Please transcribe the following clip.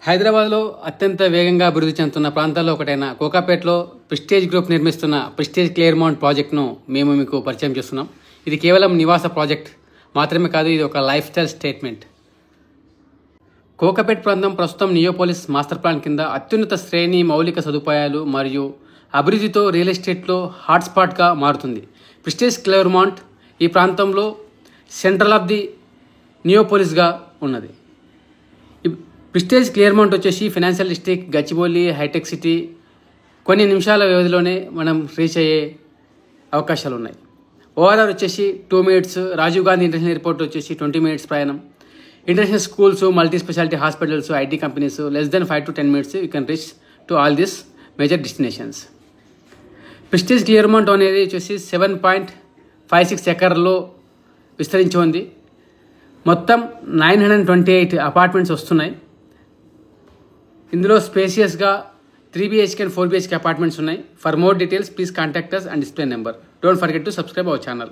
హైదరాబాద్లో అత్యంత వేగంగా అభివృద్ధి చెందుతున్న ప్రాంతాల్లో ఒకటైన కోకాపేటలో ప్రెస్టీజ్ గ్రూప్ నిర్మిస్తున్న ప్రెస్టీజ్ క్లియర్మౌంట్ ప్రాజెక్ట్ను మేము మీకు పరిచయం చేస్తున్నాం. ఇది కేవలం నివాస ప్రాజెక్ట్ మాత్రమే కాదు, ఇది ఒక లైఫ్ స్టైల్ స్టేట్మెంట్. కోకాపేట్ ప్రాంతం ప్రస్తుతం నియోపోలిస్ మాస్టర్ ప్లాన్ కింద అత్యున్నత శ్రేణి మౌలిక సదుపాయాలు మరియు అభివృద్ధితో రియల్ ఎస్టేట్లో హాట్స్పాట్గా మారుతుంది. ప్రెస్టీజ్ క్లియర్మౌంట్ ఈ ప్రాంతంలో సెంట్రల్ ఆఫ్ ది నియోపోలిస్గా ఉన్నది. ప్రెస్టీజ్ క్లియర్మౌంట్ వచ్చేసి financial district, Gachibowli, hitech city కొన్ని నిమిషాల వ్యవధిలోనే మనం రీచ్ అయ్యే అవకాశాలు ఉన్నాయి. ఓఆర్ఆర్ వచ్చేసి 2 minutes, Rajiv Gandhi international airport వచ్చేసి 20 minutes ప్రయాణం, international schools, multi speciality hospitals, IT companies less than 5 to 10 minutes you can reach to all this major destinations. Prestige Clearmount అనేది వచ్చేసి 7.56 acres విస్తరించి ఉంది. మొత్తం 928 అపార్ట్మెంట్స్ వస్తున్నాయి. ఇందులో స్పేసియస్గా 3 BHK and 4 BHK అపార్ట్మెంట్స్ ఉన్నాయి. For more details please contact us and display number. Don't forget to subscribe our channel.